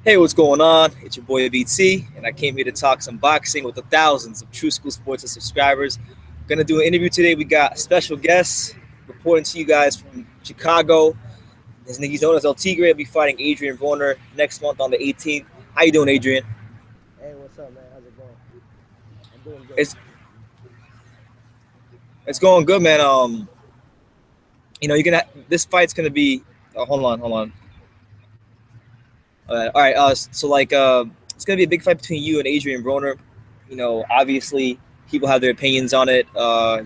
Hey, what's going on? It's your boy BT, and I came here to talk some boxing with the thousands of True School Sports subscribers. Gonna do an interview today. We got special guests reporting to you guys from Chicago. He's known as El Tigre. Will be fighting Adrien Broner next month on the 18th. How you doing, Adrian? Hey, what's up, man? How's it going? I'm doing good. It's it's going good, man. You're gonna this fight's gonna be. Hold on. All right. It's gonna be a big fight between you and Adrien Broner. Obviously, people have their opinions on it.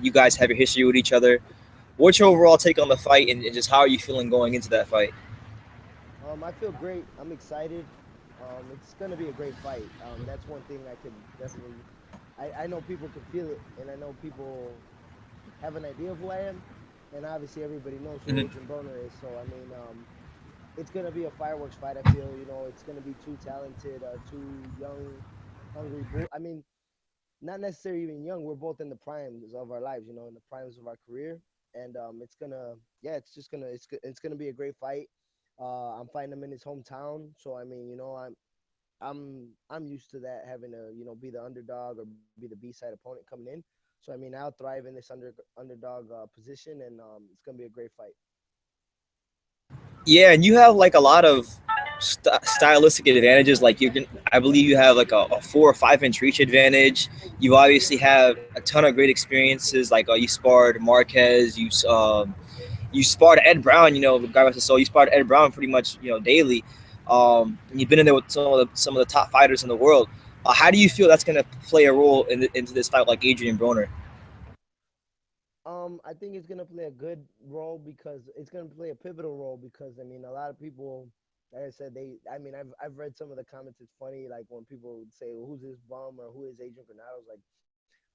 You guys have your history with each other. What's your overall take on the fight, and just how are you feeling going into that fight? I feel great. I'm excited. It's gonna be a great fight. That's one thing I could definitely. I know people can feel it, and I know people have an idea of who I am, and obviously everybody knows who Mm-hmm. Adrian Broner is. So I mean, it's gonna be a fireworks fight. I feel it's gonna be two talented, two young, hungry bull. I mean, not necessarily even young. We're both in the primes of our lives, in the primes of our career, and it's gonna, yeah, it's just gonna, it's gonna be a great fight. I'm fighting him in his hometown, so I mean, I'm used to that, having to be the underdog or be the B-side opponent coming in. So I mean, I'll thrive in this underdog position, and it's gonna be a great fight. Yeah, and you have like a lot of stylistic advantages. Like I believe you have like a 4 or 5 inch reach advantage. You obviously have a ton of great experiences. Like you sparred Marquez. You sparred Ed Brown. The guy was so you sparred Ed Brown pretty much daily. And you've been in there with some of the top fighters in the world. How do you feel that's going to play a role into this fight like Adrian Broner? I think it's gonna play a good role because it's gonna play a pivotal role because I mean a lot of people, like I said, I mean I've read some of the comments. It's funny, like when people would say, well, "Who's this bum?" or "Who is Adrian Granados?" Like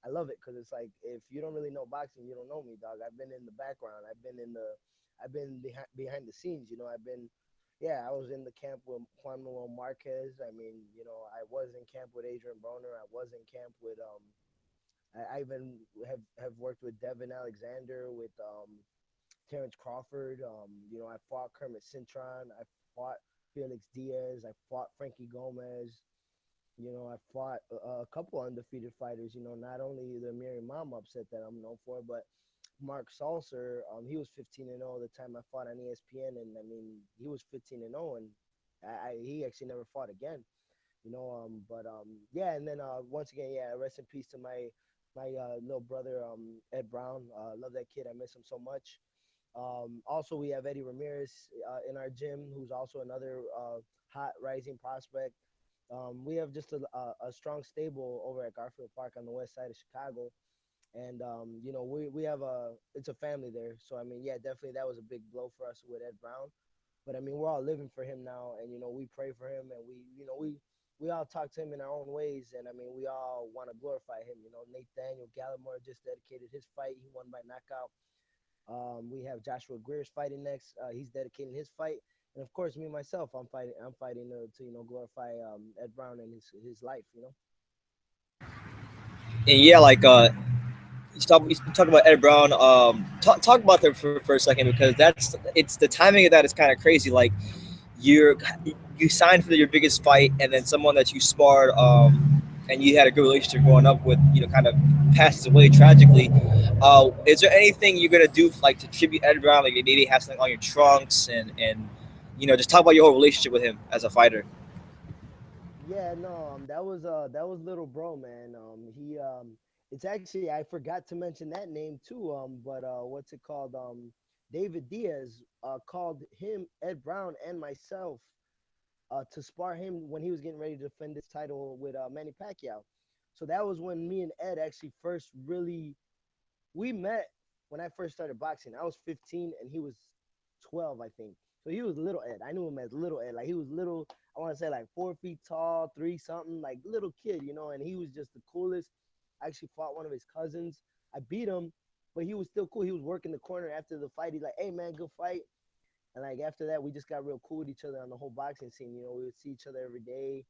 I love it because it's like if you don't really know boxing, you don't know me, dog. I've been in the background. I've been behind the scenes. I've been, yeah, I was in the camp with Juan Manuel Marquez. I mean, I was in camp with Adrian Broner. I was in camp with I even have worked with Devin Alexander, with Terrence Crawford. I fought Kermit Cintron. I fought Felix Diaz. I fought Frankie Gomez. I fought a couple undefeated fighters. Not only the Miri Mom upset that I'm known for, but Mark Salser. He was 15-0 the time I fought on ESPN, and I mean he was 15-0, and he actually never fought again. But yeah, and then once again, yeah, rest in peace to my little brother, Ed Brown. Love that kid. I miss him so much. Also, we have Eddie Ramirez in our gym, who's also another hot rising prospect. We have just a strong stable over at Garfield Park on the west side of Chicago, and we have it's a family there. So I mean, yeah, definitely that was a big blow for us with Ed Brown. But I mean, we're all living for him now, and we pray for him, and we all talk to him in our own ways, and I mean, we all want to glorify him. Nathaniel Gallimore just dedicated his fight; he won by knockout. We have Joshua Greer's fighting next; he's dedicating his fight, and of course, me myself, I'm fighting. I'm fighting to glorify Ed Brown and his life. And yeah, like you talk about Ed Brown. Talk about that for a second because it's the timing of that is kind of crazy. Like you're you signed for your biggest fight, and then someone that you sparred and you had a good relationship growing up with, kind of passes away tragically. Is there anything you're gonna do like to tribute Ed Brown? Like maybe have something on your trunks and just talk about your whole relationship with him as a fighter. Yeah, no, that was little bro, man. He it's actually, I forgot to mention that name too. But what's it called? David Diaz called him, Ed Brown, and myself to spar him when he was getting ready to defend his title with Manny Pacquiao. So that was when me and Ed actually first really we met when I first started boxing. I was 15 and he was 12, I think. So he was little Ed. I knew him as little Ed. Like he was little, I want to say like 4 feet tall, three something, like little kid, and he was just the coolest. I actually fought one of his cousins. I beat him, but he was still cool. He was working the corner after the fight. He's like, "Hey man, good fight." And like after that, we just got real cool with each other on the whole boxing scene. We would see each other every day.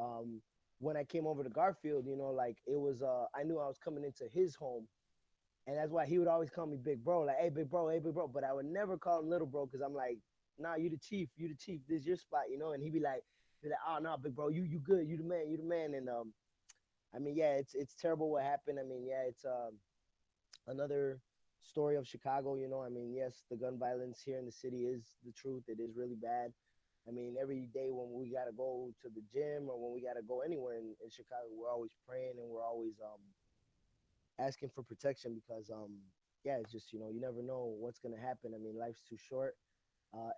Um, when I came over to Garfield, like it was I knew I was coming into his home, and that's why he would always call me big bro, like, "Hey big bro, hey big bro," but I would never call him little bro because I'm like, nah, you the chief. This is your spot, you know. And he'd be like, oh no, big bro, you good, you the man. And I mean, yeah, it's terrible what happened. I mean, yeah, it's another story of Chicago. You know, I mean, yes, the gun violence here in the city is the truth. It is really bad. I mean, every day when we gotta go to the gym or when we gotta go anywhere in Chicago, we're always praying and we're always asking for protection because yeah, it's just you never know what's gonna happen. I mean, life's too short.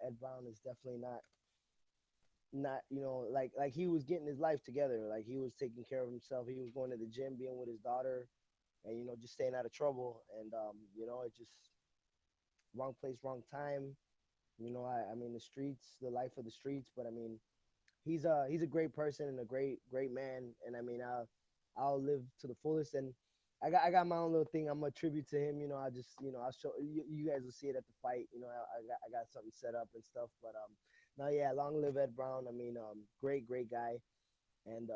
Ed Brown is definitely not like he was getting his life together. Like he was taking care of himself. He was going to the gym, being with his daughter, and just staying out of trouble. And it just wrong place, wrong time. I mean the streets, the life of the streets. But I mean, he's a great person and a great man. And I mean, I'll live to the fullest. And I got my own little thing. I'm gonna tribute to him. I just I'll show you guys will see it at the fight. I got something set up and stuff. But now yeah, long live Ed Brown. I mean, great guy. And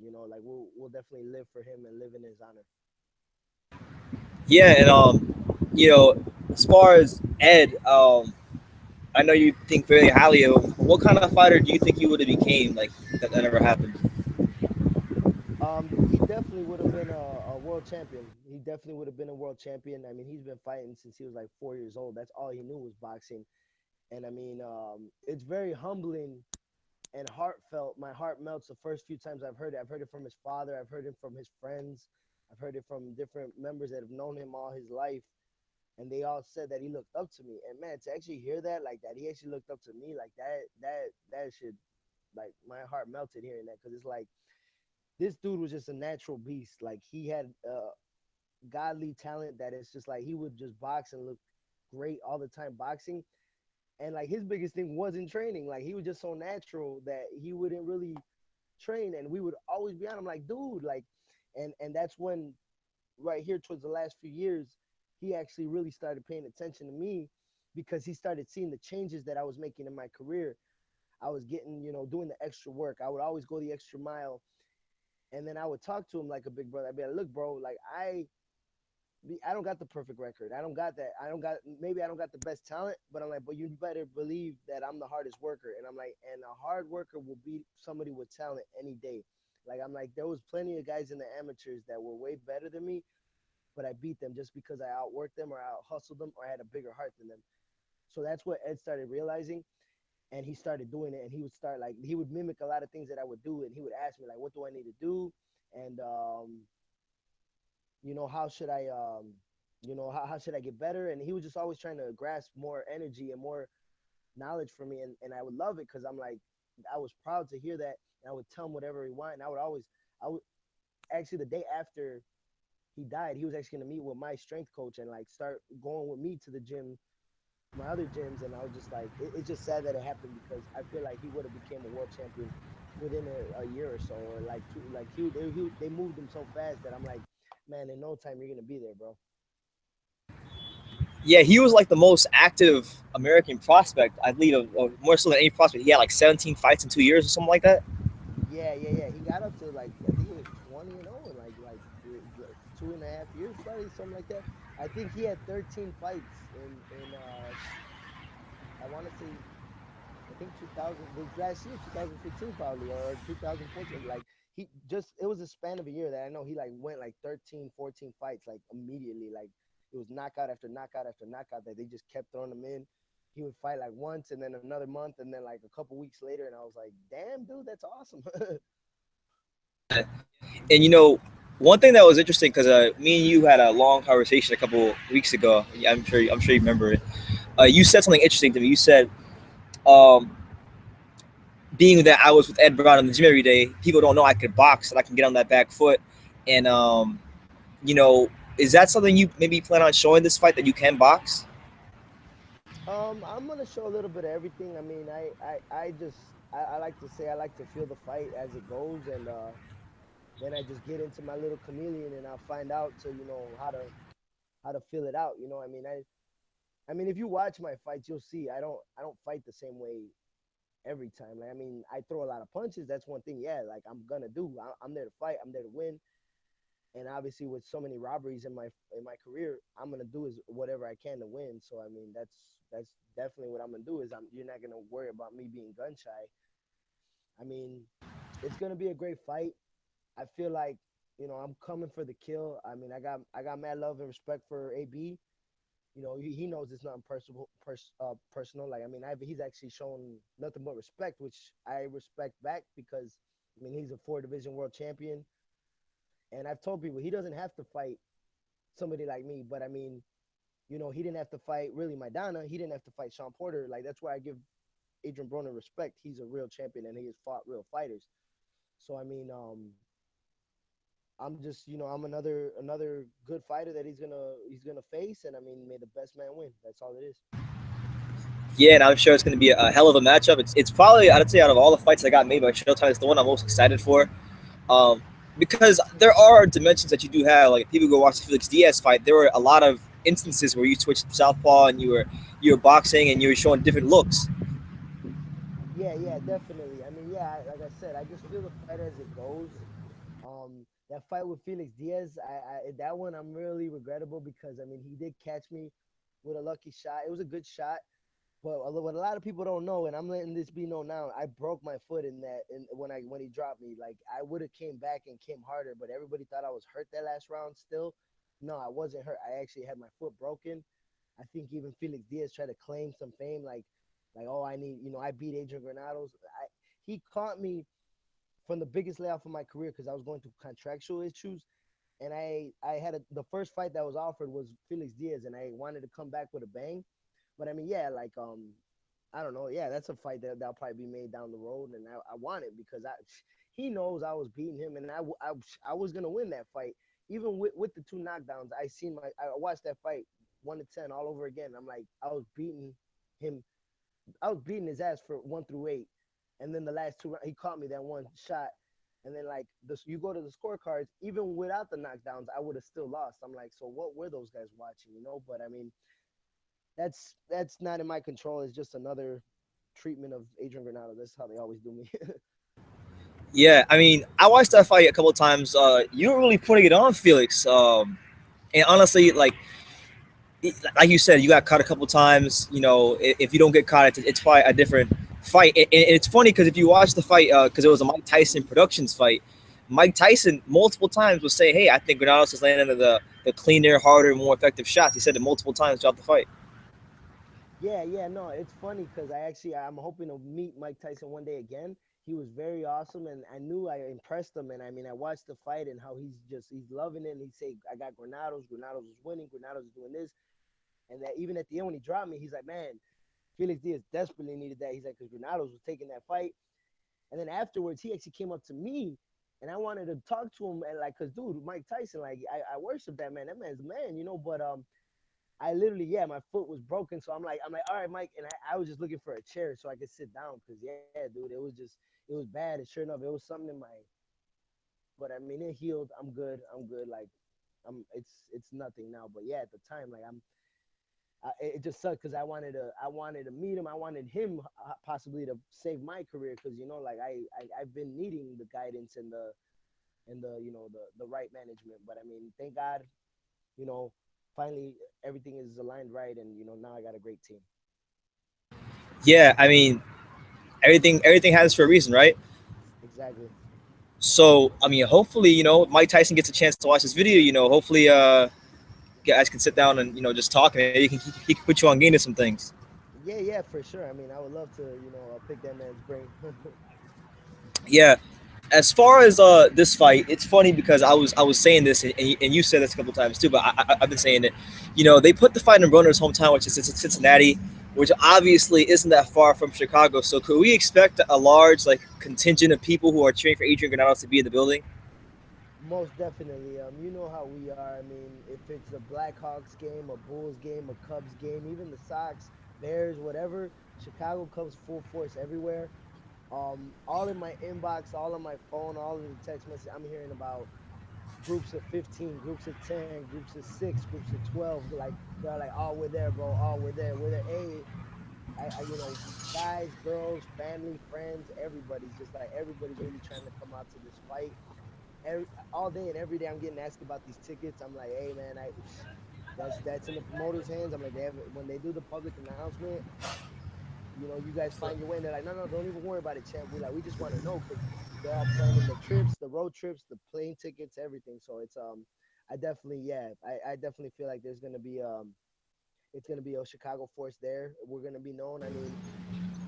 like we'll definitely live for him and live in his honor. Yeah, and you know, as far as Ed, I know you think very highly of him. What kind of fighter do you think he would have became like that never happened? He definitely would have been a world champion. He definitely would have been a world champion. I mean, he's been fighting since he was like 4 years old. That's all he knew was boxing. And I mean, it's very humbling and heartfelt. My heart melts the first few times I've heard it. I've heard it from his father. I've heard it from his friends. I've heard it from different members that have known him all his life, and they all said that he looked up to me. And man, to actually hear that, like that, he actually looked up to me, like that should, like, my heart melted hearing that because it's like this dude was just a natural beast. Like he had godly talent that it's just like he would just box and look great all the time boxing. And like his biggest thing wasn't training. Like he was just so natural that he wouldn't really train, and we would always be on him like, dude, like, and that's when right here towards the last few years, he actually really started paying attention to me because he started seeing the changes that I was making in my career. I was getting, doing the extra work. I would always go the extra mile. And then I would talk to him like a big brother. I'd be like, look, bro, like I don't got the perfect record. I don't got that. I don't got maybe I don't got the best talent, but I'm like, but you better believe that I'm the hardest worker. And I'm like, and a hard worker will beat somebody with talent any day. Like I'm like, there was plenty of guys in the amateurs that were way better than me, but I beat them just because I outworked them or out hustled them or I had a bigger heart than them. So that's what Ed started realizing, and he started doing it. And he would start like he would mimic a lot of things that I would do, and he would ask me like, what do I need to do? And how should I how should I get better? And he was just always trying to grasp more energy and more knowledge from me, and I would love it because I'm like I was proud to hear that, and I would tell him whatever he wanted. And I would actually the day after he died, he was actually gonna meet with my strength coach and like start going with me to the gym, my other gyms. And I was just like, it's just sad that it happened because I feel like he would have became a world champion within a year or so, or like two. Like they moved him so fast that I'm like, man, in no time you're gonna be there, bro. Yeah, he was like the most active American prospect, I believe, of more so than any prospect. He had like 17 fights in 2 years or something like that. Yeah. He got up to like I think it was 20-0 in like 2.5 years, probably something like that. I think he had 13 fights in I want to say I think 2000 the last year 2015 probably or 2014. Like he just it was a span of a year that I know he like went like 13 14 fights like immediately. Like it was knockout after knockout after knockout that they just kept throwing him in. He would fight like once and then another month and then like a couple weeks later, and I was like, damn dude, that's awesome. Yeah, and one thing that was interesting because me and you had a long conversation a couple weeks ago. I'm sure you remember it. You said something interesting to me. You said, um, being that I was with Ed Brown in the gym every day, people don't know I could box and I can get on that back foot. And you know, is that something you maybe plan on showing this fight that you can box? I'm gonna show a little bit of everything. I mean, I just I like to say I like to feel the fight as it goes, and then I just get into my little chameleon, and I'll find out to how to fill it out. I mean, if you watch my fights, you'll see I don't fight the same way every time. Like I mean, I throw a lot of punches. That's one thing. Yeah, like I'm gonna do. I'm there to fight. I'm there to win. and obviously with so many robberies in my career, I'm gonna do is whatever I can to win. So I mean, that's definitely what I'm gonna do. Is you're not gonna worry about me being gun shy. I mean, it's gonna be a great fight. I feel like I'm coming for the kill. I mean, I got mad love and respect for AB. He knows it's nothing personal. Like I mean, he's actually shown nothing but respect, which I respect back because I mean he's a four-division world champion, and I've told people he doesn't have to fight somebody like me, but I mean, he didn't have to fight really Maidana. He didn't have to fight Sean Porter. Like that's why I give Adrian Broner respect. He's a real champion and he has fought real fighters. So I mean, I'm just I'm another good fighter that he's gonna face, and I mean, may the best man win. That's all it is. Yeah, and I'm sure it's going to be a hell of a matchup. It's probably, I'd say, out of all the fights that got made by Showtime, it's the one I'm most excited for. Um, because there are dimensions that you do have. Like if people go watch the Felix Diaz fight, there were a lot of instances where you switched southpaw and you were boxing and you were showing different looks. Yeah, yeah, definitely. I mean, yeah, like I said, I just feel the fight as it goes. That fight with Felix Diaz, that one I'm really regrettable because I mean he did catch me with a lucky shot. It was a good shot, but what a lot of people don't know, and I'm letting this be known now, I broke my foot in that, and when he dropped me, like I would have came back and came harder, but everybody thought I was hurt that last round. Still, no, I wasn't hurt. I actually had my foot broken. I think even Felix Diaz tried to claim some fame, like oh I need I beat Adrian Granados. He caught me from the biggest layoff of my career because I was going through contractual issues, and I had the first fight that was offered was Felix Diaz, and I wanted to come back with a bang. But I mean, yeah, like I don't know, yeah, that's a fight that'll probably be made down the road, and I want it because he knows I was beating him, and I was gonna win that fight even with the two knockdowns. I watched that fight 1 to 10 all over again. I'm like him I was beating his ass for 1 through 8, and then the last two he caught me that one shot, and then like this, you go to the scorecards, even without the knockdowns, I would have still lost. I'm like, so what were those guys watching, But I mean, that's not in my control. It's just another treatment of Adrian Granado. That's how they always do me. Yeah, I mean, I watched that fight a couple of times. You were really putting it on Felix, and honestly, like you said, you got caught a couple times. If you don't get caught, it's probably a different fight. And it's funny because if you watch the fight, because it was a Mike Tyson Productions fight, Mike Tyson multiple times would say, "Hey, I think Granados is landing the cleaner, harder, more effective shots." He said it multiple times throughout the fight. Yeah, yeah, no, it's funny because I'm hoping to meet Mike Tyson one day again. He was very awesome, and I knew I impressed him. And I mean, I watched the fight and how he's loving it. And he'd say, "I got Granados. Granados is winning. Granados is doing this." And that even at the end when he dropped me, he's like, "Man, Felix Diaz desperately needed that." He's like, "Because Granados was taking that fight." And then afterwards, he actually came up to me, and I wanted to talk to him and like, cause dude, Mike Tyson, like I worship that man. That man's the man. But I literally, yeah, my foot was broken, so I'm like, all right, Mike, and I was just looking for a chair so I could sit down, cause yeah, dude, it was bad, and sure enough, it was something in my, but I mean, it healed. I'm good. I'm good. Like, it's nothing now. But yeah, at the time, like it just sucked because I wanted to meet him. I wanted him possibly to save my career because like I've been needing the guidance and the the right management. But I mean, thank God, you know, finally everything is aligned right, and now I got a great team. Yeah, I mean, everything happens for a reason, right? Exactly. So, I mean, hopefully, Mike Tyson gets a chance to watch this video. Hopefully, guys can sit down and just talk, and maybe he can put you on game to some things. Yeah, yeah, for sure. I mean, I would love to, pick that man's brain. Yeah. As far as this fight, it's funny because I was saying this, and you said this a couple times too, but I've been saying it. They put the fight in Broner's hometown, which is Cincinnati, which obviously isn't that far from Chicago. So could we expect a large contingent of people who are cheering for Adrian Granados to be in the building? Most definitely. You know how we are. I mean, if it's a Blackhawks game, a Bulls game, a Cubs game, even the Sox, Bears, whatever, Chicago comes full force everywhere. All in my inbox, all on my phone, all of the text message, I'm hearing about groups of 15, groups of 10, groups of 6, groups of 12. Like they're like, "Oh, we're there, bro. Oh, we're there. We're there." Hey, guys, girls, family, friends, everybody's just like everybody's really trying to come out to this fight. every, all day and every day I'm getting asked about these tickets. I'm like, hey man, that's in the promoters' hands. I'm like, they have when they do the public announcement, you guys So, find your way. And they're like, no, don't even worry about it, champ. We just want to know because they're all planning the trips, the road trips, the plane tickets, everything. So I definitely, yeah, I definitely feel like there's gonna be it's gonna be a Chicago force there. We're gonna be known. I mean,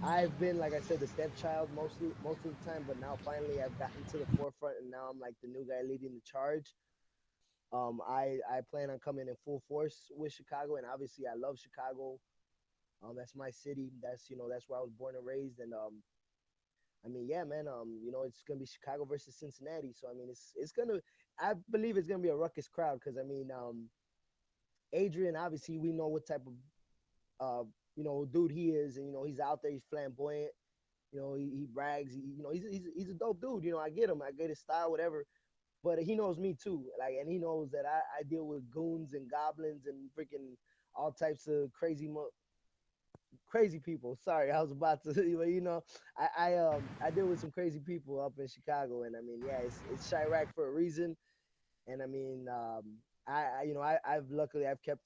I've been, like I said, the stepchild most of the time, but now finally I've gotten to the forefront, and now I'm like the new guy leading the charge. I plan on coming in full force with Chicago, and obviously I love Chicago. That's my city. That's where I was born and raised, and I mean, yeah, man. It's gonna be Chicago versus Cincinnati, so I mean, it's gonna. I believe it's gonna be a ruckus crowd because I mean, Adrian, obviously we know what type of dude he is, and he's out there, he's flamboyant. He brags. He's a dope dude. I get him. I get his style, whatever. But he knows me too. Like, and he knows that I deal with goons and goblins and freaking all types of crazy people. Sorry, I was about to, but I deal with some crazy people up in Chicago, and I mean, yeah, it's Chirac for a reason, and I mean, I've luckily I've kept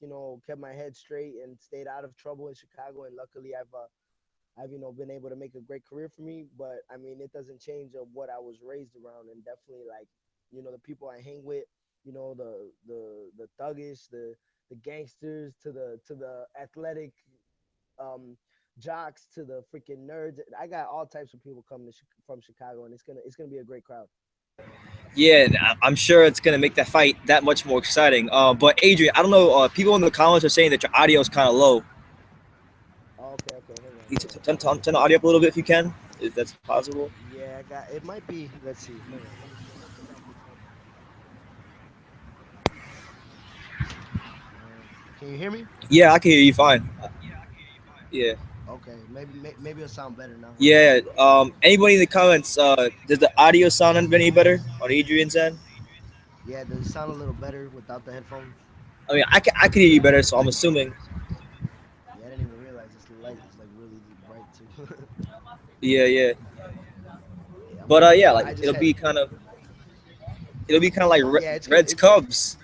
my head straight and stayed out of trouble in Chicago, and luckily I've been able to make a great career for me. But I mean, it doesn't change of what I was raised around, and definitely like the people I hang with, the thuggish, the gangsters to the athletic um jocks to the freaking nerds. I got all types of people coming from Chicago, and it's gonna be a great crowd. yeah, and I'm sure it's gonna make that fight that much more exciting. But Adrian, I don't know. People in the comments are saying that your audio is kind of low. Oh, okay, okay, hang on, You hang on. turn the audio up a little bit if you can, if that's possible. Yeah, I got it. Might be. Let's see. Hang on. Let me see. I'm gonna turn off this headphone. Can you hear me? Yeah, I can hear you fine. Yeah, Okay, maybe it'll sound better now. Let me yeah. see. Anybody in the comments? Does the audio sound any better on Adrian's end? Yeah, does it sound a little better without the headphones? I mean, I can hear you better, so I'm assuming. Yeah, I didn't even realize this light is like really bright too. Yeah, yeah. Yeah, But yeah, I like just had. it'll be kind of like Yeah, Reds it's gonna. Cubs.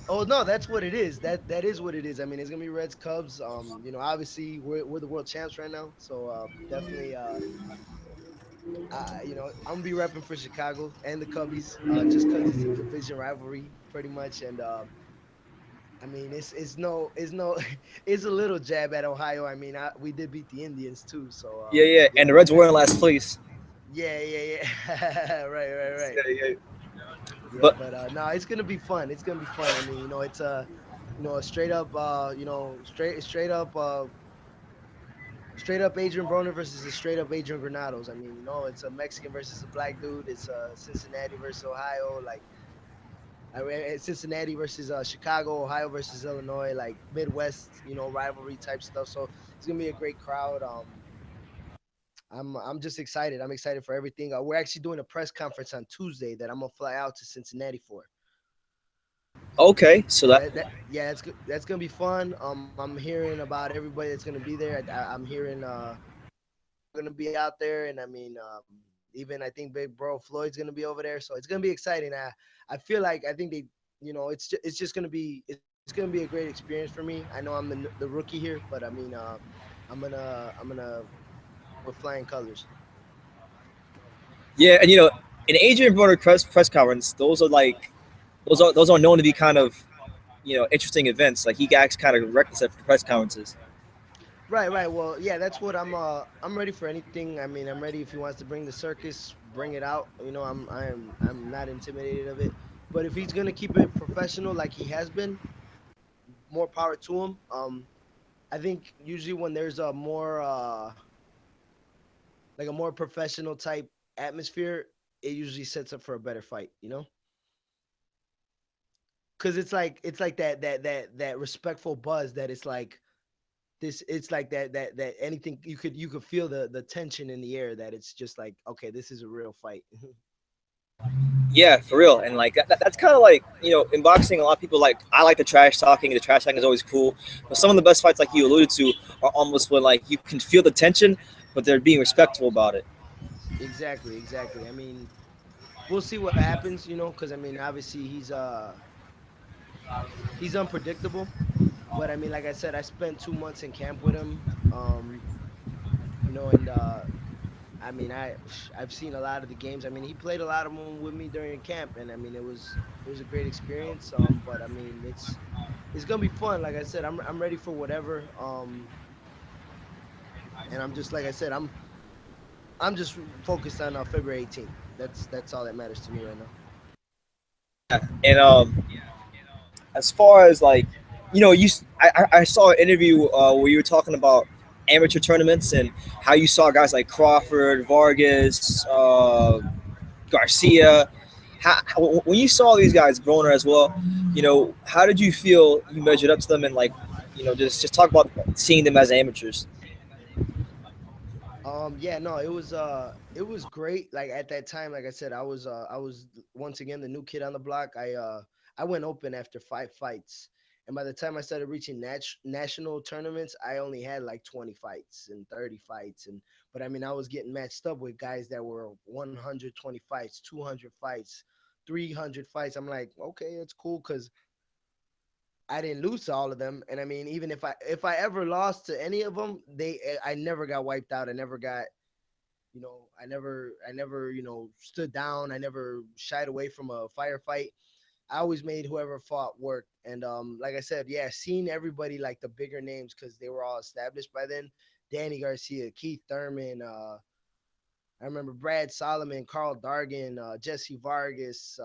Oh no, that's what it is. That is what it is. I mean, it's gonna be Reds Cubs. Obviously we're the world champs right now, so definitely I'm gonna be repping for Chicago and the Cubbies, just because it's a division rivalry, pretty much. And I mean, it's no it's a little jab at Ohio. I mean, we did beat the Indians too, so Yeah, yeah. And the Reds were in last place. yeah. Right. Yeah, yeah. Yeah, But but no, it's gonna be fun. It's gonna be fun. I mean, it's a straight up, straight up Adrian Broner versus a straight up Adrian Granados. I mean, it's a Mexican versus a black dude. It's Cincinnati versus Ohio. Like, Cincinnati versus Chicago, Ohio versus Illinois. Like Midwest, rivalry type stuff. So it's gonna be a great crowd. I'm just excited. I'm excited for everything. We're actually doing a press conference on Tuesday that I'm gonna fly out to Cincinnati for. okay, so So that yeah, that's gonna be fun. I'm hearing about everybody that's gonna be there. I'm hearing gonna be out there, and I mean, even I think Big Bro Floyd's gonna be over there. So it's gonna be exciting. I feel like I think they, it's just gonna be a great experience for me. I know I'm the rookie here, but I mean, I'm gonna with flying colors. yeah, and an Adrian Broner press conference, those are known to be kind of interesting events. Like he acts kind of reckless at press conferences. Right. Well, yeah, that's what I'm ready for anything. I mean, I'm ready if he wants to bring the circus, bring it out. I'm not intimidated of it. But if he's gonna keep it professional like he has been, more power to him. I think usually when there's a more like a more professional type atmosphere, it usually sets up for a better fight. Cuz it's like that respectful buzz that it's like this it's like that anything you could feel the tension in the air that it's just like okay, this is a real fight. Yeah, for real. And like that's kind of like in boxing, a lot of people like I like the trash talking. The trash talking is always cool, but some of the best fights, like you alluded to, are almost when like you can feel the tension, but they're being respectful about it. Exactly. I mean, we'll see what happens, because I mean, obviously he's unpredictable. But I mean, like I said, I spent 2 months in camp with him. Um, and I mean, I've seen a lot of the games. I mean, he played a lot of them with me during camp, and I mean, it was a great experience. But I mean, it's gonna be fun. Like I said, I'm ready for whatever. And I'm just like I said, I'm just focused on February 18th. That's all that matters to me right now. And as far as like, I saw an interview where you were talking about amateur tournaments and how you saw guys like Crawford, Vargas, Garcia. When you saw these guys, Broner as well, how did you feel you measured up to them and like, just talk about seeing them as amateurs. Yeah, no, it was great. Like at that time, like I said, I was once again the new kid on the block. I went open after 5 fights, and by the time I started reaching national tournaments, I only had like 20 fights and 30 fights, and but I mean I was getting matched up with guys that were 120 fights, 200 fights, 300 fights. I'm like, okay, it's cool because I didn't lose to all of them, and I mean, even if I ever lost to any of them, I never got wiped out. I never got, I never stood down. I never shied away from a firefight. I always made whoever fought work. And like I said, yeah, seeing everybody like the bigger names because they were all established by then. Danny Garcia, Keith Thurman, I remember Brad Solomon, Carl Dargan, Jesse Vargas,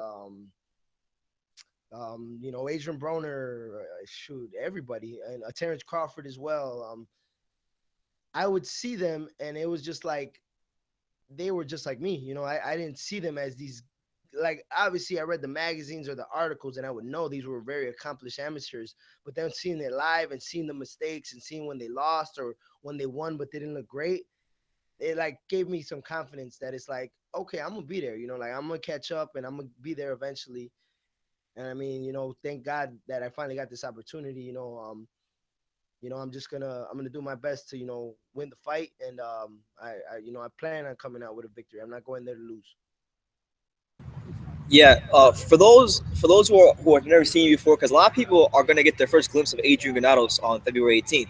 Adrien Broner, shoot, everybody, and Terrence Crawford as well. I would see them, and it was just like they were just like me. I didn't see them as these. Like obviously, I read the magazines or the articles, and I would know these were very accomplished amateurs. But then seeing it live and seeing the mistakes and seeing when they lost or when they won but they didn't look great, it like gave me some confidence that it's like, okay, I'm gonna be there. Like I'm gonna catch up and I'm gonna be there eventually. And I mean, thank God that I finally got this opportunity. I'm gonna do my best to win the fight, and I plan on coming out with a victory. I'm not going there to lose. Yeah, for those who have never seen you before, because a lot of people are gonna get their first glimpse of Adrian Granados on February 18th.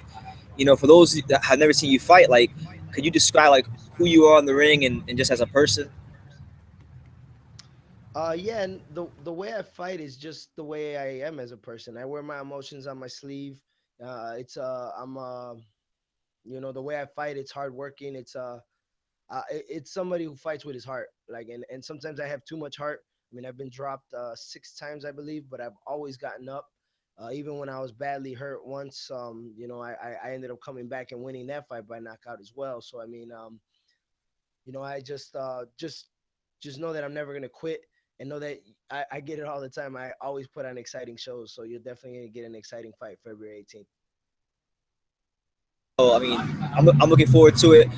For those that have never seen you fight, like, could you describe like who you are in the ring and just as a person? Yeah, and the way I fight is just the way I am as a person. I wear my emotions on my sleeve. It's I'm the way I fight. It's hardworking. It's somebody who fights with his heart. Like, and sometimes I have too much heart. I mean, I've been dropped 6 times, I believe, but I've always gotten up. Even when I was badly hurt once, I ended up coming back and winning that fight by knockout as well. So I mean, I just know that I'm never gonna quit, and know that I get it all the time. I always put on exciting shows, so you're definitely gonna get an exciting fight February 18th. So I mean, I'm looking forward to it.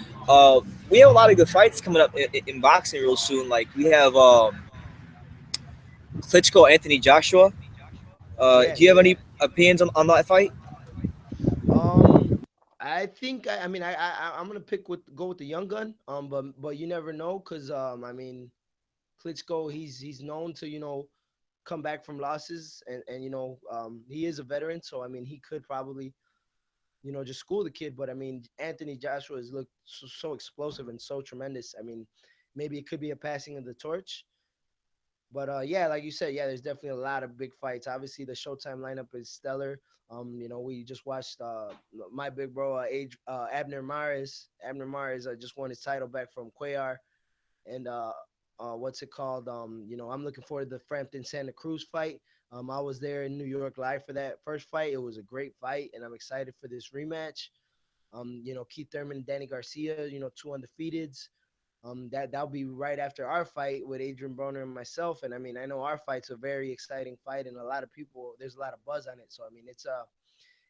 We have a lot of good fights coming up in boxing real soon. Like we have Klitschko, Anthony Joshua. Yeah, Do you have yeah. any opinions on that fight? Um, I think I mean I'm gonna go with the young gun. But you never know because I mean Klitschko he's known to come back from losses and he is a veteran, so I mean he could probably just school the kid. But I mean Anthony Joshua has looked so explosive and so tremendous. I mean maybe it could be a passing of the torch. But yeah, like you said, yeah, there's definitely a lot of big fights. Obviously, the Showtime lineup is stellar. We just watched my big bro, Abner Mares. Abner Mares just won his title back from Cuellar, and what's it called? I'm looking forward to the Frampton Santa Cruz fight. I was there in New York live for that first fight. It was a great fight, and I'm excited for this rematch. Keith Thurman, Danny Garcia, two undefeateds. That'll be right after our fight with Adrien Broner and myself. And I mean, I know our fight's a very exciting fight, and a lot of people there's a lot of buzz on it. So I mean,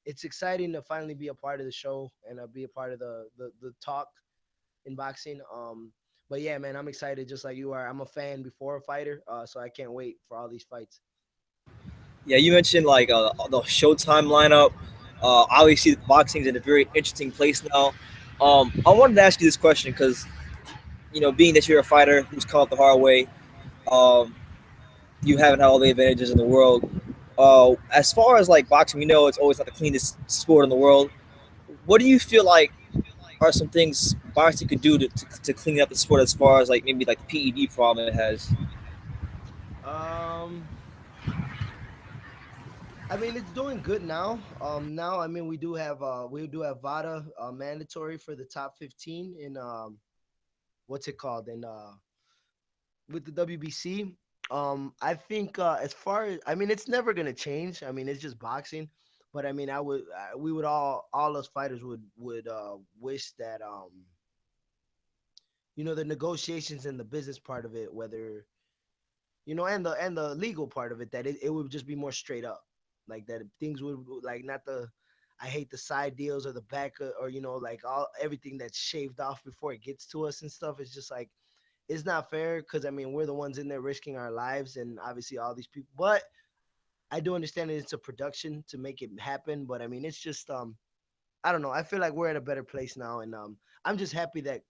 it's exciting to finally be a part of the show and be a part of the talk in boxing. But yeah, man, I'm excited just like you are. I'm a fan before a fighter, so I can't wait for all these fights. Yeah, you mentioned like the Showtime lineup. Obviously, boxing is in a very interesting place now. I wanted to ask you this question because being that you're a fighter who's come up the hard way, Um, you haven't had all the advantages in the world. As far as like boxing, we know it's always not the cleanest sport in the world. What do you feel like are some things boxing could do to clean up the sport as far as like maybe like the PED problem it has? Um, I mean, it's doing good now. Now I mean we do have VADA mandatory for the top 15 in what's it called in with the WBC. I think as far as I mean, it's never gonna change. I mean, it's just boxing, but I mean, we would all us fighters would wish that the negotiations and the business part of it, whether and the legal part of it, that it would just be more straight up, like that things would like not the I hate the side deals or the back or like all everything that's shaved off before it gets to us and stuff. It's just like it's not fair because I mean we're the ones in there risking our lives and obviously all these people. But I do understand that it's a production to make it happen. But I mean it's just I don't know. I feel like we're at a better place now, and I'm just happy that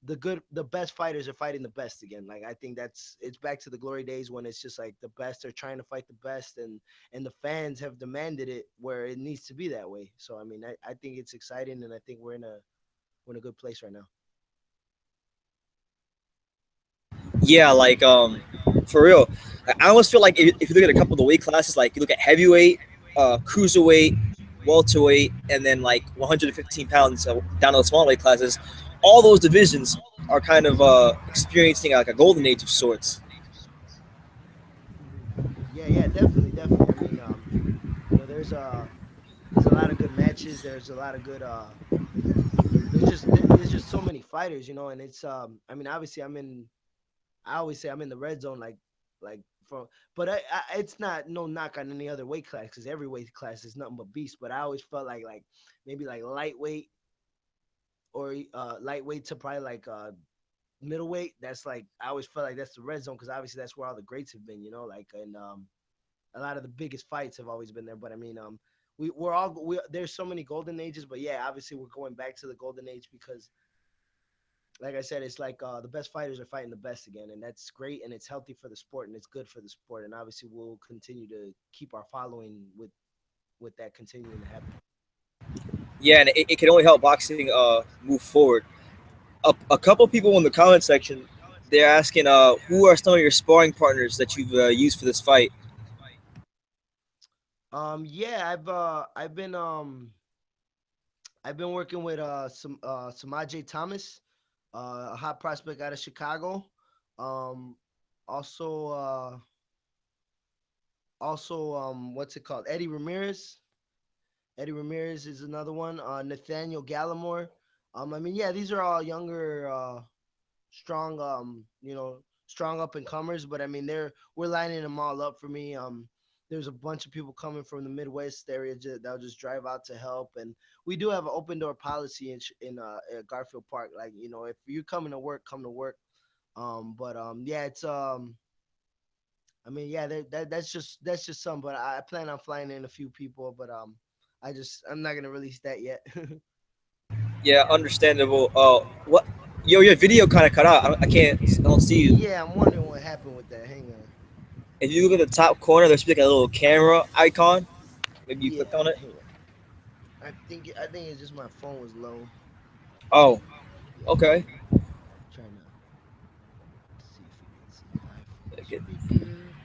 the best fighters are fighting the best again. Like I think it's back to the glory days when it's just like the best are trying to fight the best, and the fans have demanded it where it needs to be that way. So I mean I think it's exciting, and I think we're in a good place right now. Yeah, like for real. I almost feel like if you look at a couple of the weight classes, like you look at heavyweight, cruiserweight, welterweight, and then like 115 pounds down to the small weight classes, all those divisions are kind of experiencing like a golden age of sorts. Hmm. Yeah, definitely. I mean there's a lot of good matches. There's a lot of good there's just so many fighters, and it's I mean obviously I always say I'm in the red zone, like from, but it's not no knock on any other weight class because every weight class is nothing but beast. But I always felt like maybe like lightweight or lightweight to probably like middleweight. That's like I always felt like that's the red zone because obviously that's where all the greats have been, like and a lot of the biggest fights have always been there. But I mean we there's so many golden ages, but yeah, obviously we're going back to the golden age because like I said, it's like the best fighters are fighting the best again, and that's great, and it's healthy for the sport, and it's good for the sport, and obviously we'll continue to keep our following with that continuing to happen. Yeah, and it can only help boxing move forward. A couple people in the comment section, they're asking, who are some of your sparring partners that you've used for this fight? Yeah, I've been working with some Ajay Thomas, a hot prospect out of Chicago. Um, also what's it called? Eddie Ramirez is another one. Nathaniel Gallimore. I mean, yeah, these are all younger, strong, strong up and comers. But I mean, we're lining them all up for me. There's a bunch of people coming from the Midwest area that'll just drive out to help, and we do have an open door policy in at Garfield Park. Like if you're coming to work, come to work. But yeah, it's I mean, yeah, that's just some. But I plan on flying in a few people, but I'm not gonna release that yet. Yeah, understandable. What? Yo, your video kind of cut out. I can't. I don't see you. Yeah, I'm wondering what happened with that. Hang on. If you look at the top corner, there should be like a little camera icon. Maybe you Yeah, clicked on it. hang on. I think it's just my phone was low. Oh, Yeah, okay. trying to see if we can see live from the speaker.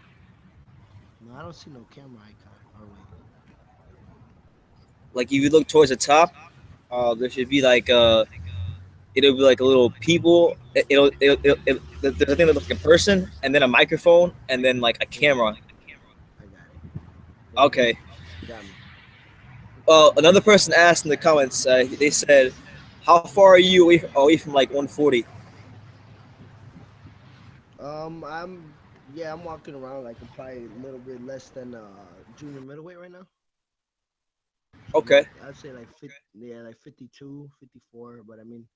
No, I don't see no camera icon. Or wait. Like if you look towards the top, there should be like it'll be like a little people. There's a thing that looks like a person, and then a microphone, and then like a Hmm. camera. I got it. There you go. Okay. Got me. Well, another person asked in the comments. They said, "How far are you away from like 140?" I'm yeah, I'm walking around like I'm probably a little bit less than junior middleweight right now. So I'm Okay. like I'd say like yeah, like 52, 54. But I mean,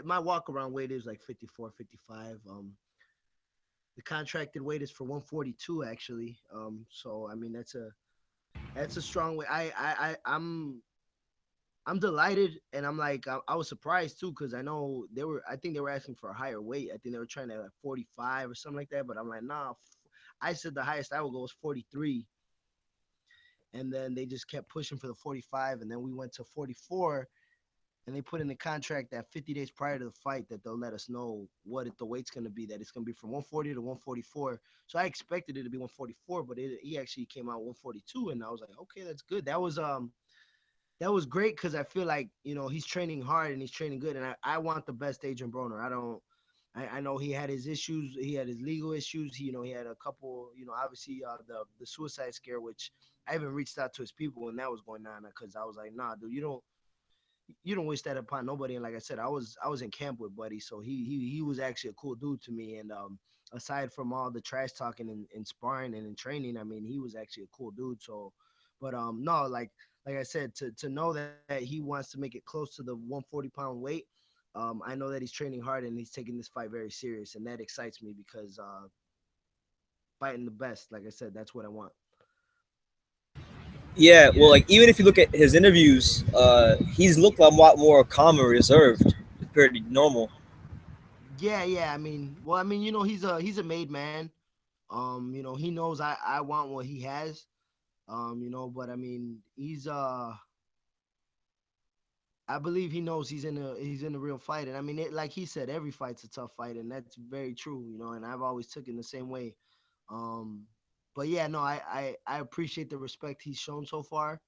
my walk around weight is like 54, 55. The contracted weight is for 142 actually. So I mean that's a strong weight. I'm delighted, and I'm like I was surprised too because I know they were. I think they were asking for a higher weight. I think they were trying to like 45 or something like that. But I'm like, nah. I said the highest I would go was 43, and then they just kept pushing for the 45, and then we went to 44, and they put in the contract that 50 days prior to the fight that they'll let us know what the weight's going to be. That it's going to be from 140 to 144. So I expected it to be 144, but he actually came out 142, and I was like, okay, that's good. That was great because I feel like he's training hard and he's training good, and I want the best Adrian Broner. I don't. I know he had his issues. He had his legal issues. He had a couple. Obviously the suicide scare, which I even reached out to his people when that was going on because I was like, nah, dude, you don't wish that upon nobody. And like I said, I was in camp with Buddy, so he was actually a cool dude to me. And aside from all the trash talking and sparring and in training, I mean, he was actually a cool dude. So, but no, like I said, to know that he wants to make it close to the 140-pound weight. I know that he's training hard and he's taking this fight very serious, and that excites me because fighting the best, like I said, that's what I want. Yeah, well, like even if you look at his interviews, he's looked a lot more calm and reserved compared to normal. Yeah, yeah. I mean, he's a made man. He knows I want what he has. But I mean, I believe he knows he's in a real fight, and I mean, like he said, every fight's a tough fight, and that's very true. And I've always taken the same way. Um, but yeah, no, I appreciate the respect he's shown so far.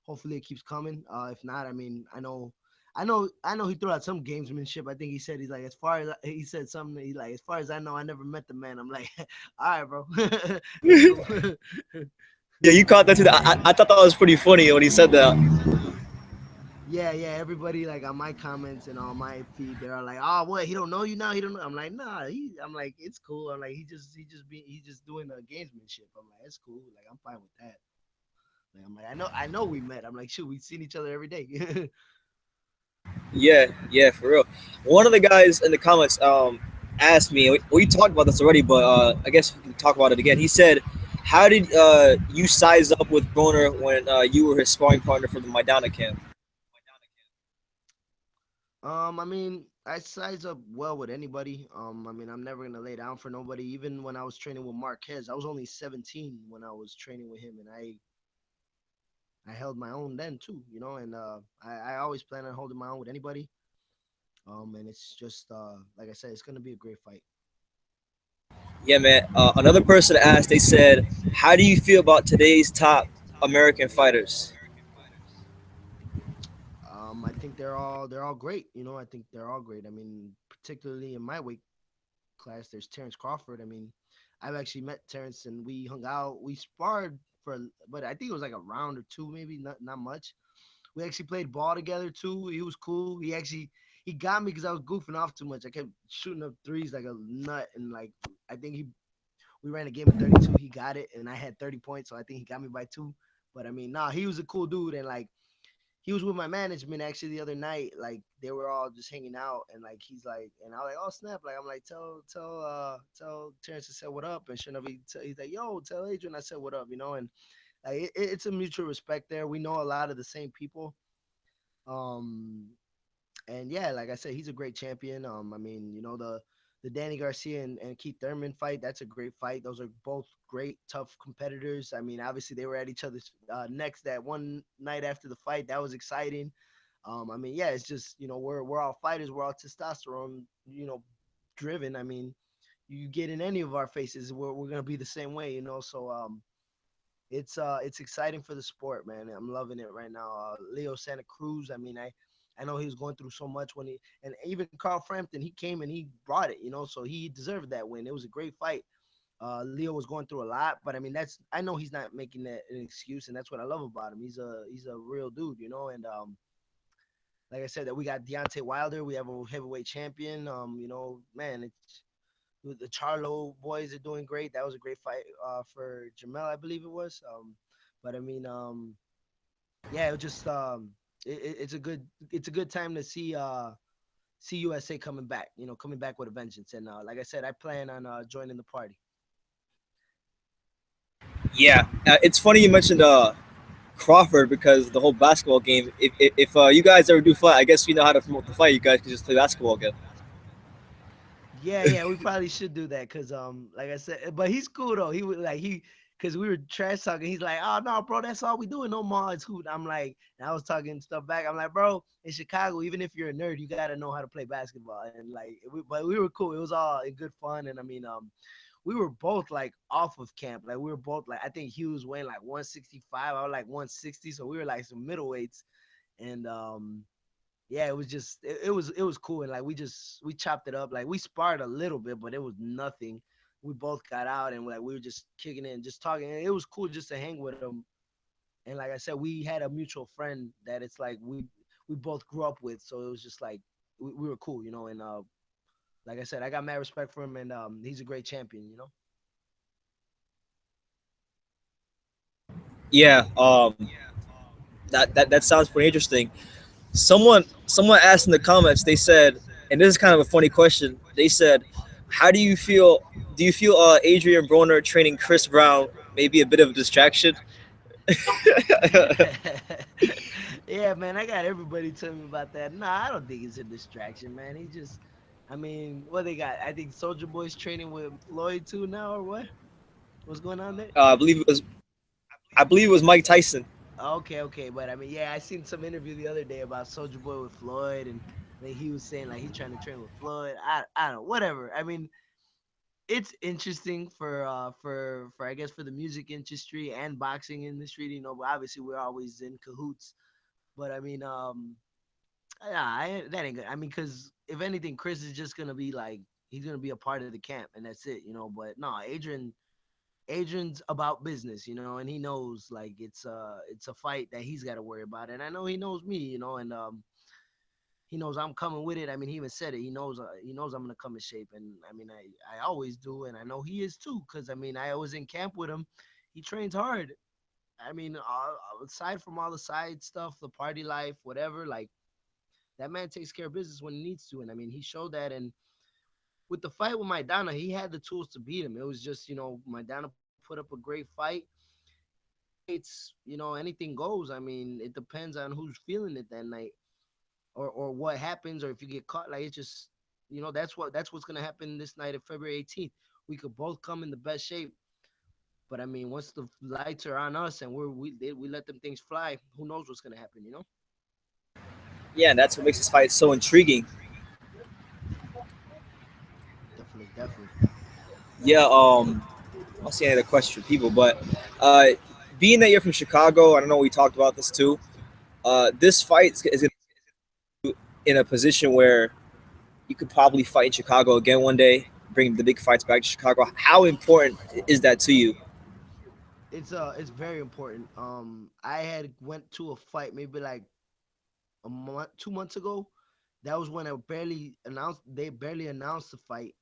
Hopefully, it keeps coming. If not, I mean, I know he threw out some gamesmanship. I think he said he's like, as far as he said something, he like, as far as I know, I never met the man. I'm like, all right, bro, that's cool. Yeah, you caught that too. I thought that was pretty funny when he said that. Yeah, yeah. Everybody like on my comments and on my feed, they're like, "Oh, what? He don't know you now. He don't know." I'm like, "Nah." I'm like, "It's cool." I'm like, he's just doing a gamesmanship." I'm like, "It's cool. Like, I'm fine with that." Like, I'm like, I know we met. I'm like, "Shoot, we've seen each other every day." Yeah, yeah, for real. One of the guys in the comments asked me. We talked about this already, but I guess we can talk about it again. He said, "How did you size up with Broner when you were his sparring partner for the Maidana camp?" I mean, I size up well with anybody. I mean, I'm never gonna lay down for nobody. Even when I was training with Marquez, I was only 17 when I was training with him, and I held my own then too. And I always plan on holding my own with anybody. And it's just like I said, it's gonna be a great fight. Yeah, man. Another person asked. They said, "How do you feel about today's top American fighters?" I think they're all great. I think they're all great. I mean, particularly in my weight class, there's Terrence Crawford. I mean, I've actually met Terrence and we hung out. We sparred but I think it was like a round or two, maybe not much. We actually played ball together too. He was cool. He got me because I was goofing off too much. I kept shooting up threes like a nut, and like I think we ran a game of 32. He got it, and I had 30 points, so I think he got me by two. But I mean, nah, he was a cool dude, and like he was with my management actually the other night. Like they were all just hanging out, and like he's like, and I was like, oh snap! Like I'm like, tell Terrence to say what up, and sure enough, he's like, yo, tell Adrian I said what up, and like it's a mutual respect there. We know a lot of the same people. Um, and yeah, like I said, he's a great champion. I mean, the Danny Garcia and Keith Thurman fight, that's a great fight. Those are both great, tough competitors. I mean, obviously they were at each other's necks that one night after the fight. That was exciting. I mean, yeah, it's just we're all fighters, we're all testosterone, driven. I mean, you get in any of our faces, we're gonna be the same way. So it's exciting for the sport, man. I'm loving it right now. Leo Santa Cruz. I mean, I know he was going through so much and even Carl Frampton, he came and he brought it. So he deserved that win. It was a great fight. Leo was going through a lot, but I mean, I know he's not making that an excuse, and that's what I love about him. He's a real dude. And like I said, that we got Deontay Wilder. We have a heavyweight champion. Man, the Charlo boys are doing great. That was a great fight for Jamel, I believe it was. But I mean, yeah, it was just it's a good time to see USA coming back. Coming back with a vengeance. And like I said, I plan on joining the party. Yeah, it's funny you mentioned Crawford because the whole basketball game. If you guys ever do fight, I guess you know how to promote the fight. You guys can just play basketball again. Yeah, yeah, we probably should do that because, like I said, but he's cool though. He was like because we were trash talking. He's like, "Oh no, bro, that's all we doing. No mods, hoot." I'm like, and I was talking stuff back. I'm like, "Bro, in Chicago, even if you're a nerd, you gotta know how to play basketball." And like, but we were cool. It was all in good fun. And I mean, we were both like off of camp. Like we were both like, I think he was weighing like 165. I was like 160, so we were like some middleweights. And yeah, it was just it was cool, and like we chopped it up. Like we sparred a little bit, but it was nothing. We both got out and like we were just kicking it and just talking. And it was cool just to hang with him. And like I said, we had a mutual friend that it's like we both grew up with, so it was just like we were cool, you know. And like I said, I got mad respect for him, and he's a great champion, you know. Yeah, that sounds pretty interesting. Someone asked in the comments. They said, and this is kind of a funny question. They said, "How do you feel? Do you feel Adrian Broner training Chris Brown may be a bit of a distraction?" Yeah, man, I got everybody telling me about that. Nah, I don't think it's a distraction, man. He just, I mean, what they got? I think Soldier Boy's training with Floyd too now, or what? What's going on there? I believe it was Mike Tyson. Okay, okay, but I mean, yeah, I seen some interview the other day about Soldier Boy with Floyd, and like he was saying like he trying to train with Floyd. I don't know, whatever. I mean, it's interesting for I guess for the music industry and boxing industry. You know, but obviously we're always in cahoots. But I mean, yeah, that ain't good. I mean, because if anything, Chris is just gonna be like he's gonna be a part of the camp, and that's it, you know. But no, Adrian's about business, you know, and he knows like it's a fight that he's got to worry about, and I know he knows me, you know, and he knows I'm coming with it. I mean, he even said it. He knows I'm gonna come in shape, and I mean, I always do, and I know he is too, because I mean, I was in camp with him. He trains hard. I mean, aside from all the side stuff, the party life, whatever, like that man takes care of business when he needs to. And I mean, he showed that. And with the fight with Maidana, he had the tools to beat him. It was just, Maidana put up a great fight. And in those fights, anything goes. I mean, it depends on who's feeling it that night, or what happens, or if you get caught. Like it's just, that's what's gonna happen this night of February 18th. We could both come in the best shape. But I mean, once the lights are on us and we let them things fly, who knows what's gonna happen? Yeah, and that's what makes this fight so intriguing. Definitely, definitely. Yeah, I'll see any other questions for people, but uh, being that you're from Chicago, I don't know we talked about this too. This fight is in a position where you could probably fight in Chicago again one day, bring the big fights back to Chicago. How important is that to you? It's very important. I had went to a fight maybe like a month, 2 months ago. That was when they barely announced the fight,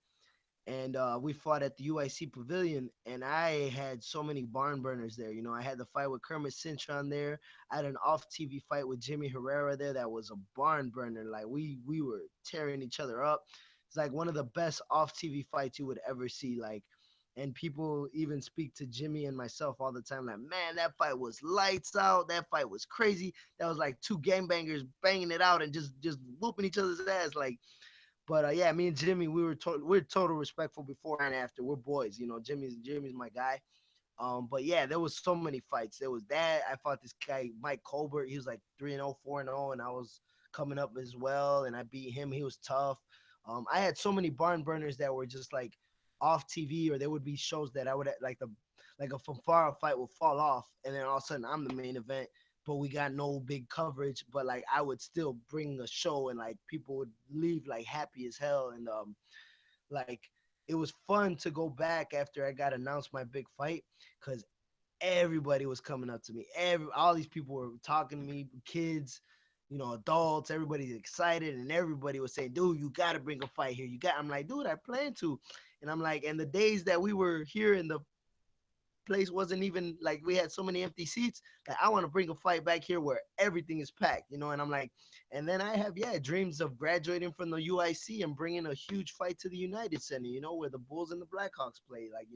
and we fought at the UIC Pavilion, and I had so many barn burners there. I had the fight with Kermit Cintron there. I had an off TV fight with Jimmy Herrera there. That was a barn burner. Like we were tearing each other up. It's like one of the best off TV fights you would ever see. Like. And people even speak to Jimmy and myself all the time, like, man, that fight was lights out. That fight was crazy. That was like two gangbangers banging it out and just whooping each other's ass. Like, but yeah, me and Jimmy, we're total respectful before and after. We're boys, Jimmy's my guy. But yeah, there was so many fights. There was that. I fought this guy Mike Colbert. He was like 3-0, 4-0, and I was coming up as well, and I beat him. He was tough. I had so many barn burners that were just like off TV, or there would be shows that I would like a fanfare fight would fall off, and then all of a sudden I'm the main event, but we got no big coverage. But like I would still bring a show, and like people would leave like happy as hell, and like it was fun to go back after I got announced my big fight because everybody was coming up to me. All these people were talking to me, kids, adults. Everybody's excited, and everybody was saying, "Dude, you got to bring a fight here. You got." I'm like, "Dude, I plan to," and I'm like, and the days that we were here in the place wasn't even like we had so many empty seats that I want to bring a fight back here where everything is packed, and I'm like, and then I have, yeah, dreams of graduating from the UIC and bringing a huge fight to the United Center, where the Bulls and the Blackhawks play. Like,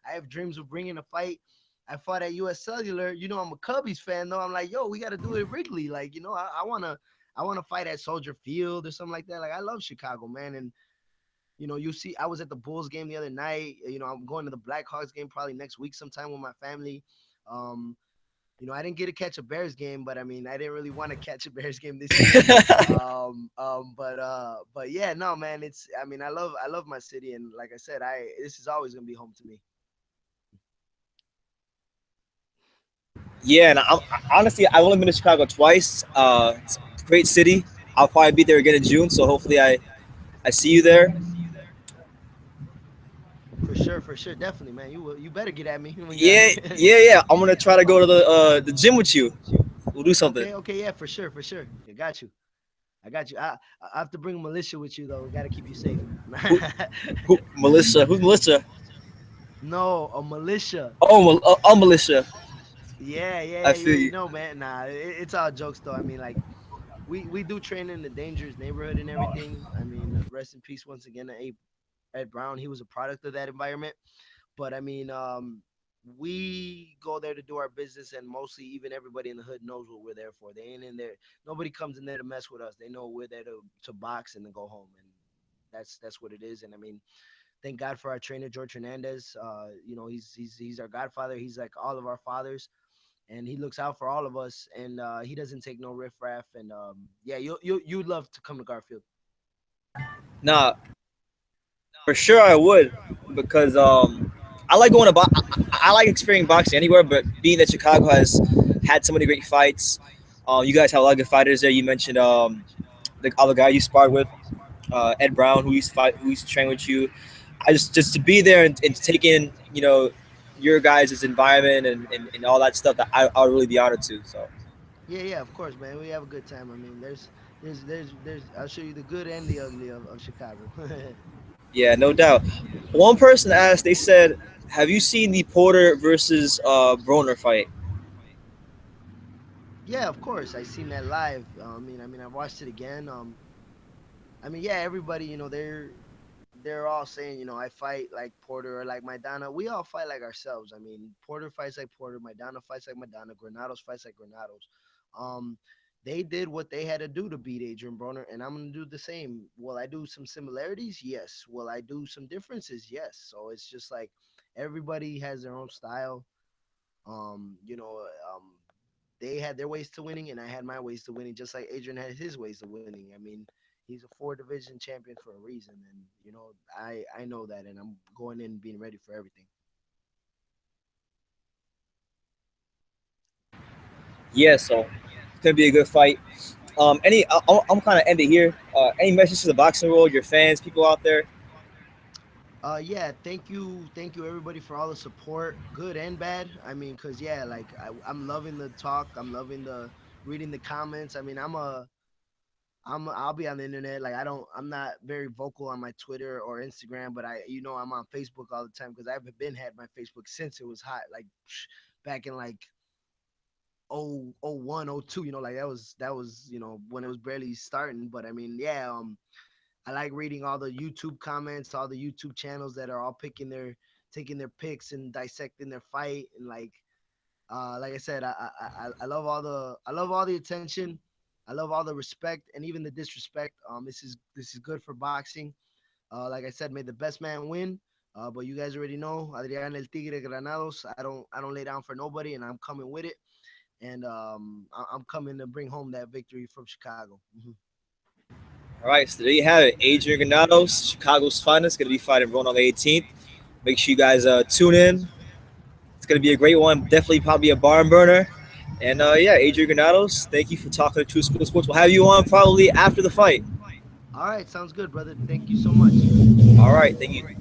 I have dreams of bringing a fight I fought at US Cellular. You know, I'm a Cubbies fan though. I'm like, yo, we got to do it at Wrigley. Like, you know, I wanna fight at Soldier Field or something like that. Like, I love Chicago, man. And you know, you see, I was at the Bulls game the other night. You know, I'm going to the Blackhawks game probably next week sometime with my family. Um, you know, I didn't get to catch a Bears game, but I mean, I didn't really want to catch a Bears game this year. But yeah, no, man, it's. I mean, I love my city, and like I said, I this is always gonna be home to me. Yeah, and honestly, I've only been to Chicago twice. It's a great city. I'll probably be there again in June, so hopefully I see you there. For sure, definitely, man. You better get at me when you're out Yeah, here. yeah. I'm gonna try to go to the gym with you. We'll do something. Okay, yeah, for sure. I got you. I got you. I have to bring militia with you though. We got to keep you safe. Who, Melissa? Who's Melissa? No, a militia. Oh, Melissa. I You feel already you. know, man. Nah, it's all jokes though. I mean, like we do train in the dangerous neighborhood and everything. I mean, rest in peace once again to Ed Brown. He was a product of that environment. But I mean, we go there to do our business, and mostly even everybody in the hood knows what we're there for. They ain't in there. Nobody comes in there to mess with us. They know we're there to box and to go home, and that's what it is. And I mean, thank God for our trainer George Hernandez. You know, he's our godfather. He's like all of our fathers, and he looks out for all of us. And he doesn't take no riffraff. And yeah, you'd love to come to Garfield. Nah, for sure I would because I like going to I like experiencing boxing anywhere, but being that Chicago has had so many great fights, you guys have a lot of good fighters there. You mentioned the other guy you sparred with, Ed Brown, who used to train with you. I just to be there and to take in your guys' environment and all that stuff that I'll really be honored to. So Yeah, of course, man. We have a good time. I mean, there's. I'll show you the good and the ugly of Chicago. yeah, no doubt. One person asked, they said, "Have you seen the Porter versus Broner fight?" Yeah, of course. I seen that live. I watched it again. I mean, yeah, everybody, you know, they're all saying, you know, I fight like Porter or like Maidana. We all fight like ourselves. I mean, Porter fights like Porter, Maidana fights like Maidana, Granados fights like Granados. Um, they did what they had to do to beat Adrian Broner, and I'm gonna do the same. Will I do some similarities? Yes. Will I do some differences? Yes. So it's just like everybody has their own style. You know, they had their ways to winning, and I had my ways to winning, just like Adrian had his ways to winning. I mean, he's a four division champion for a reason, and you know, I know that, and I'm going in being ready for everything. Yeah, so it's gonna be a good fight. I'm kind of ending here. Any message to the boxing world, your fans, people out there? Yeah, thank you everybody for all the support, good and bad. I mean, cause yeah, like I'm loving the talk, I'm loving the reading the comments. I mean, I'll be on the internet. Like I'm not very vocal on my Twitter or Instagram, but you know, I'm on Facebook all the time because I've been had my Facebook since it was hot, like back in like oh 01, oh 02. You know, like that was you know when it was barely starting. But I mean, yeah, I like reading all the YouTube comments, all the YouTube channels that are all taking their picks and dissecting their fight, and like I said, I love all the attention. I love all the respect and even the disrespect. This is good for boxing. Like I said, may the best man win. But you guys already know, Adrian El Tigre Granados. I don't lay down for nobody, and I'm coming with it. And I'm coming to bring home that victory from Chicago. All right, so there you have it. Adrian Granados, Chicago's finest, going to be fighting Ron on the 18th. Make sure you guys tune in. It's going to be a great one. Definitely probably a barn burner. And yeah, Adrian Granados, thank you for talking to True School Sports. We'll have you on probably after the fight. All right, sounds good, brother. Thank you so much. All right, thank you.